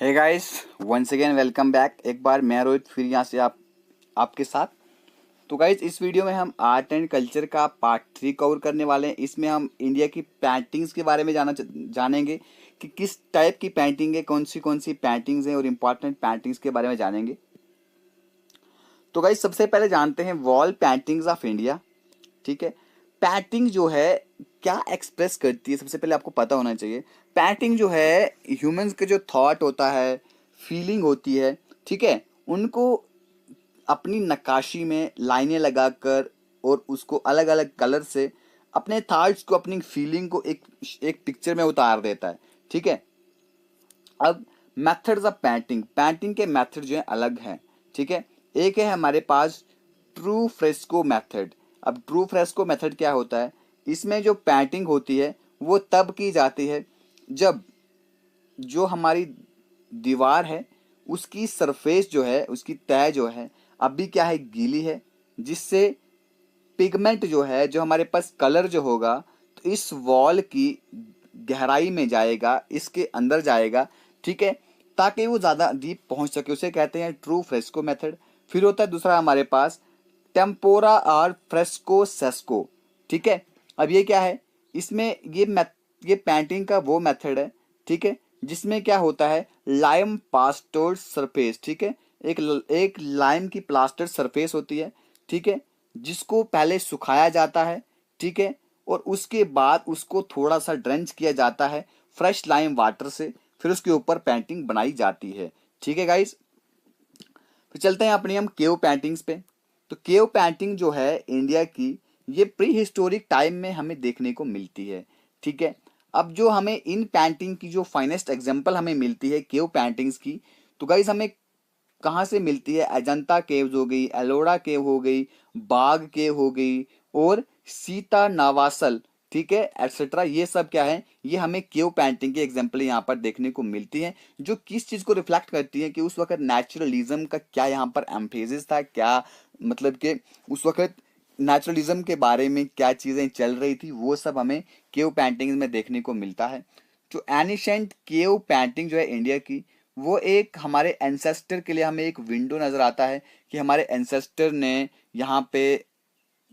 हे guys, once again welcome back. एक बार मैं रोहित फिर यहाँ से आपके साथ। तो गाइस, इस वीडियो में हम आर्ट एंड कल्चर का पार्ट 3 कवर करने वाले हैं। इसमें हम इंडिया की पेंटिंग्स के बारे में जानेंगे कि किस टाइप की पेंटिंग है, कौन सी पेंटिंग्स हैं और इम्पॉर्टेंट पेंटिंग्स के बारे में जानेंगे। तो गाइस, सबसे पहले जानते हैं वॉल पेंटिंग्स ऑफ इंडिया। ठीक है, पेंटिंग जो है क्या एक्सप्रेस करती है, सबसे पहले आपको पता होना चाहिए। पेंटिंग जो है ह्यूमंस के जो थॉट होता है, फीलिंग होती है, ठीक है, उनको अपनी नक्काशी में लाइनें लगाकर और उसको अलग अलग कलर से अपने थॉट्स को, अपनी फीलिंग को एक एक पिक्चर में उतार देता है। ठीक है, अब मेथड्स ऑफ पेंटिंग, पेंटिंग के मेथड जो है अलग हैं। ठीक है, एक है हमारे पास ट्रू फ्रेस्को मेथड। अब ट्रू फ्रेस्को मेथड क्या होता है? इसमें जो पेंटिंग होती है वो तब की जाती है जब जो हमारी दीवार है उसकी सरफेस जो है, उसकी तय जो है अभी क्या है, गीली है, जिससे पिगमेंट जो है, जो हमारे पास कलर जो होगा, तो इस वॉल की गहराई में जाएगा, इसके अंदर जाएगा। ठीक है, ताकि वो ज़्यादा डीप पहुंच सके, उसे कहते हैं ट्रू फ्रेस्को मेथड। फिर होता है दूसरा हमारे पास टेम्पोरा और फ्रेस्को सेस्को। ठीक है, अब ये क्या है? इसमें ये पेंटिंग का वो मेथड है, ठीक है, जिसमें क्या होता है, लाइम पास्टर्ड सरफेस। ठीक है, एक लाइम की प्लास्टर सरफेस होती है, ठीक है, जिसको पहले सुखाया जाता है, ठीक है, और उसके बाद उसको थोड़ा सा ड्रेंच किया जाता है फ्रेश लाइम वाटर से, फिर उसके ऊपर पेंटिंग बनाई जाती है। ठीक है गाइस, फिर चलते हैं अपनी हम केव पेंटिंग्स पे। तो केव पेंटिंग जो है इंडिया की, ये प्री हिस्टोरिक टाइम में हमें देखने को मिलती है। ठीक है, अब जो हमें इन पेंटिंग की जो फाइनेस्ट एग्जांपल हमें मिलती है केव पेंटिंग्स की, तो गाइस हमें कहाँ से मिलती है? अजंता केव्स हो गई, एलोरा केव हो गई, बाग केव हो गई, और सीता नवासल, ठीक है, एटसेट्रा। ये सब क्या है? ये हमें केव पेंटिंग की एग्जांपल यहाँ पर देखने को मिलती है, जो किस चीज को रिफ्लेक्ट करती है कि उस वक्त नेचुरलिज्म का क्या यहाँ पर एम्फेसिस था, क्या मतलब कि उस वक्त नेचुरलिज्म के बारे में क्या चीजें चल रही थी, वो सब हमें केव पेंटिंग में देखने को मिलता है। जो एनिशेंट केव पेंटिंग जो है इंडिया की, वो एक हमारे एंसेस्टर के लिए हमें एक विंडो नजर आता है कि हमारे एंसेस्टर ने यहाँ पे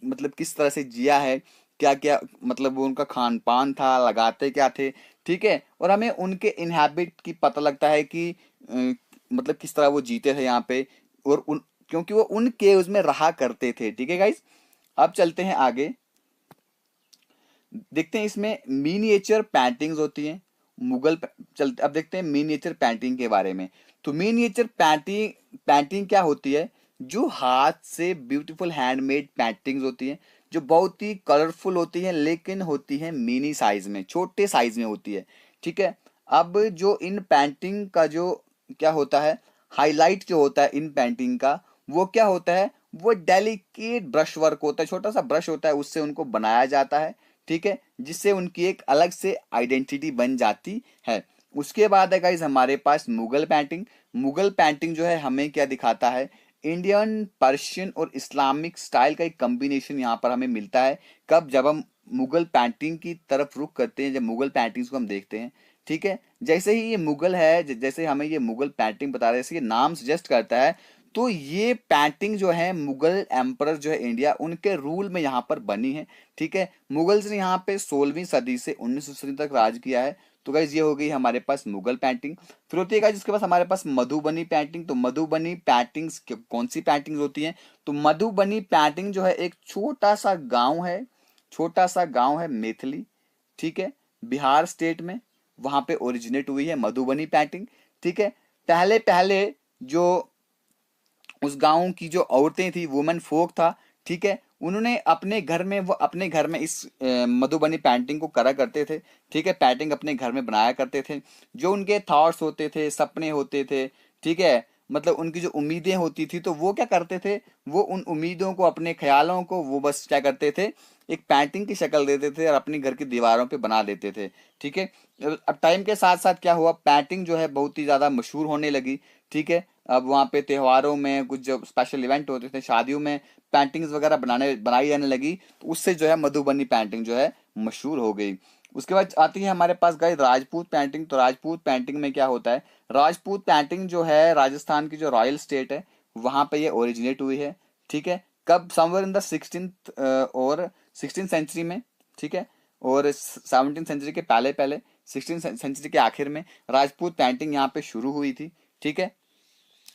मतलब किस तरह से जिया है, क्या क्या मतलब वो उनका खान पान था, लगाते क्या थे। ठीक है, और हमें उनके इनहैबिट की पता लगता है कि मतलब किस तरह वो जीते थे यहाँ पे, और उन क्योंकि वो उन केव्स में रहा करते थे। ठीक है गाइस, अब चलते हैं आगे, देखते हैं इसमें मिनिएचर पेंटिंग्स होती हैं। चलते अब देखते हैं मिनिएचर पेंटिंग के बारे में। तो मिनिएचर पेंटिंग पेंटिंग क्या होती है? जो हाथ से ब्यूटीफुल हैंडमेड पेंटिंग्स होती हैं, जो बहुत ही कलरफुल होती है, लेकिन होती है मिनी साइज में, छोटे साइज में होती है। ठीक है, अब जो इन पेंटिंग का जो क्या होता है, हाईलाइट जो होता है इन पेंटिंग का, वो क्या होता है, वो डेलिकेट ब्रश वर्क होता है, छोटा सा ब्रश होता है, उससे उनको बनाया जाता है। ठीक है, जिससे उनकी एक अलग से आइडेंटिटी बन जाती है। उसके बाद है गाइस हमारे पास मुगल पेंटिंग। मुगल पेंटिंग जो है हमें क्या दिखाता है, इंडियन, पर्शियन और इस्लामिक स्टाइल का एक कॉम्बिनेशन यहाँ पर हमें मिलता है। कब? जब हम मुगल पेंटिंग की तरफ रुख करते हैं, जब मुगल पेंटिंग्स को हम देखते हैं। ठीक है, जैसे ही ये मुगल है, जैसे हमें ये मुगल पेंटिंग बता रहे हैं, जैसे ये नाम सजेस्ट करता है, तो ये पेंटिंग जो है मुगल एम्परर जो है इंडिया, उनके रूल में यहाँ पर बनी है। ठीक है, मुगल्स ने यहाँ पे 16वीं सदी से 19वीं सदी तक राज किया है। तो गाइज ये हो गई हमारे पास मुगल पेंटिंग। फिर होती है गाइज इसके पास हमारे पास मधुबनी पेंटिंग। तो मधुबनी पेंटिंग्स कौन सी पेंटिंग्स होती हैं? तो मधुबनी पेंटिंग जो है एक छोटा सा गांव है, छोटा सा गांव है मैथिली, ठीक है, बिहार स्टेट में, वहां पे ओरिजिनेट हुई है मधुबनी पेंटिंग। ठीक है, पहले पहले जो उस गांव की जो औरतें थी, वुमेन फोक था, ठीक है, उन्होंने अपने घर में, वो अपने घर में इस मधुबनी पेंटिंग को करा करते थे। ठीक है, पेंटिंग अपने घर में बनाया करते थे। जो उनके थॉट्स होते थे, सपने होते थे, ठीक है, मतलब उनकी जो उम्मीदें होती थी, तो वो क्या करते थे, वो उन उम्मीदों को, अपने ख्यालों को, वो बस क्या करते थे, एक पेंटिंग की शक्ल देते थे और अपनी घर की दीवारों पे बना देते थे। ठीक है, अब टाइम के साथ साथ क्या हुआ, पेंटिंग जो है बहुत ही ज्यादा मशहूर होने लगी। ठीक है, अब वहाँ पे त्योहारों में, कुछ जो स्पेशल इवेंट होते थे, शादियों में पेंटिंग्स वगैरह बनाई जाने लगी, तो उससे जो है मधुबनी पेंटिंग जो है मशहूर हो गई। उसके बाद आती है हमारे पास गाइस राजपूत पेंटिंग। तो राजपूत पेंटिंग में क्या होता है, राजपूत पेंटिंग जो है राजस्थान की जो रॉयल स्टेट है वहां पे ये ओरिजिनेट हुई है। ठीक है, कब, समवेयर इन द 16th और 16th सेंचुरी में। ठीक है, और 17th सेंचुरी के पहले पहले, 16th सेंचुरी के आखिर में राजपूत पेंटिंग यहाँ पे शुरू हुई थी। ठीक है,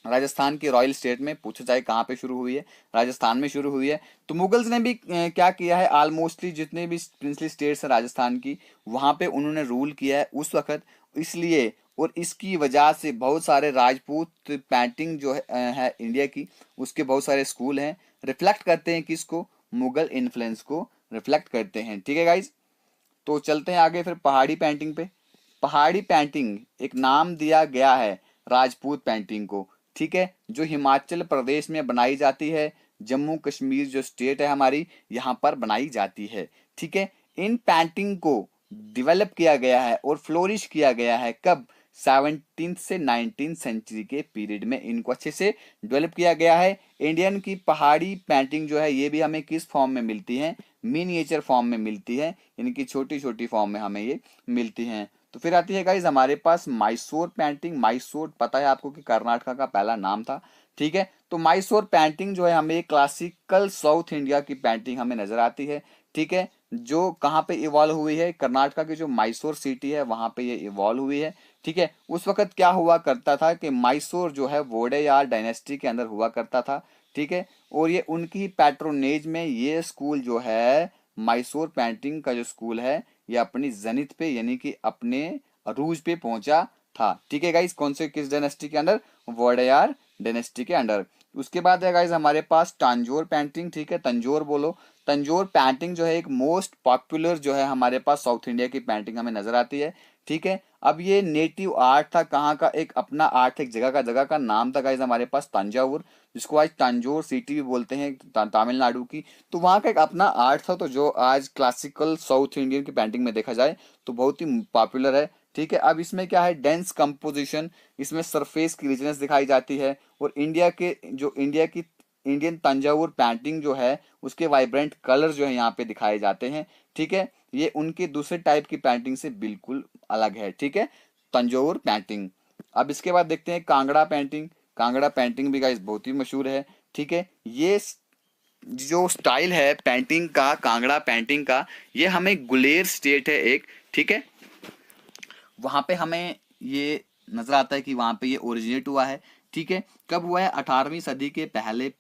राजस्थान की रॉयल स्टेट में, पूछा जाए कहाँ पे शुरू हुई है, राजस्थान में शुरू हुई है। तो मुगल्स ने भी क्या किया है, ऑलमोस्टली जितने भी प्रिंसली स्टेट्स हैं राजस्थान की, वहां पे उन्होंने रूल किया है उस वक्त। इसलिए और इसकी वजह से बहुत सारे राजपूत पेंटिंग जो है इंडिया की, उसके बहुत सारे स्कूल हैं, रिफ्लेक्ट करते हैं किसको, मुगल इन्फ्लुएंस को रिफ्लेक्ट करते हैं। ठीक है गाइज, तो चलते हैं आगे फिर पहाड़ी पेंटिंग पे। पहाड़ी पेंटिंग एक नाम दिया गया है राजपूत पेंटिंग को। ठीक है, जो हिमाचल प्रदेश में बनाई जाती है, जम्मू कश्मीर जो स्टेट है हमारी, यहाँ पर बनाई जाती है। ठीक है, इन पेंटिंग को डेवलप किया गया है और फ्लोरिश किया गया है कब, 17th से 19th सेंचुरी के पीरियड में इनको अच्छे से डेवलप किया गया है। इंडियन की पहाड़ी पेंटिंग जो है ये भी हमें किस फॉर्म में मिलती है, मिनिएचर फॉर्म में मिलती है, यानी कि छोटी छोटी फॉर्म में हमें ये मिलती हैं। तो फिर आती है गाइज हमारे पास मैसूर पेंटिंग। मैसूर पता है आपको कि कर्नाटका का पहला नाम था। ठीक है, तो मैसूर पेंटिंग जो है हमें क्लासिकल साउथ इंडिया की पेंटिंग हमें नजर आती है। ठीक है, जो कहाँ पे इवॉल्व हुई है, कर्नाटका की जो मैसूर सिटी है वहां पे ये इवॉल्व हुई है। ठीक है, उस वक्त क्या हुआ करता था कि मैसूर जो है वोडेयार डायनेस्टी के अंदर हुआ करता था। ठीक है, और ये उनकी पैट्रोनेज में ये स्कूल जो है, मैसूर पेंटिंग का जो स्कूल है, ये अपनी जनित पे यानी कि अपने अरूज पे पहुंचा था। ठीक है गाइस, कौन से किस डायनेस्टी के अंदर, वोडेयार डायनेस्टी के अंडर। उसके बाद है गाइस हमारे पास तंजौर पेंटिंग। ठीक है, तंजौर बोलो। तंजौर पेंटिंग जो है एक मोस्ट पॉपुलर जो है हमारे पास साउथ इंडिया की पेंटिंग हमें नजर आती है। ठीक है, अब ये नेटिव आर्ट था कहाँ का, एक अपना आर्ट, एक जगह का नाम था गाइस हमारे पास तंजावुर, जिसको आज तंजौर सिटी भी बोलते हैं तमिलनाडु की। तो वहाँ का एक अपना आर्ट था, तो जो आज क्लासिकल साउथ इंडियन की पेंटिंग में देखा जाए तो बहुत ही पॉपुलर है। ठीक है, अब इसमें क्या है, डेंस कंपोजिशन, इसमें सरफेस की रिचनेस दिखाई जाती है, और इंडिया की इंडियन तंजावुर पेंटिंग जो है उसके वाइब्रेंट कलर जो है यहाँ पे दिखाए जाते हैं। ठीक है, ये उनके दूसरे टाइप की पेंटिंग से बिल्कुल अलग है। ठीक है, तंजौर पेंटिंग। अब इसके बाद देखते हैं कांगड़ा पेंटिंग। कांगड़ा पेंटिंग भी गाइस बहुत ही मशहूर है। ठीक है, ये जो स्टाइल है पेंटिंग का, कांगड़ा पेंटिंग का, ये हमें गुलेर स्टेट है एक। ठीक है, वहां पे हमें ये नजर आता है कि वहां पे ये ओरिजिनेट हुआ है। ठीक है, कब हुआ है, 18वीं सदी के पहले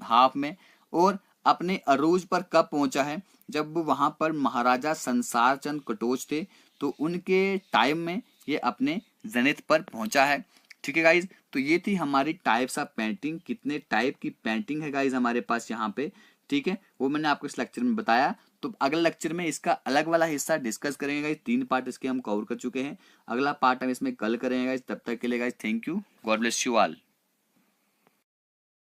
हाफ में। और अपने अरूज पर कब पहुंचा है, जब वहां पर महाराजा संसार चंद कटोच थे, तो उनके टाइम में ये अपने जनित पर पहुंचा है। ठीक है गाइज, तो ये थी हमारी टाइप्स ऑफ पेंटिंग, कितने टाइप की पेंटिंग है गाइज हमारे पास यहाँ पे। ठीक है, वो मैंने आपको इस लेक्चर में बताया। तो अगले लेक्चर में इसका अलग वाला हिस्सा डिस्कस करेंगे गाइज। 3 पार्ट इसके हम कवर कर चुके हैं, अगला पार्ट हम इसमें कल करेंगे गाइज। तब तक के लिए guys thank you, God bless you all.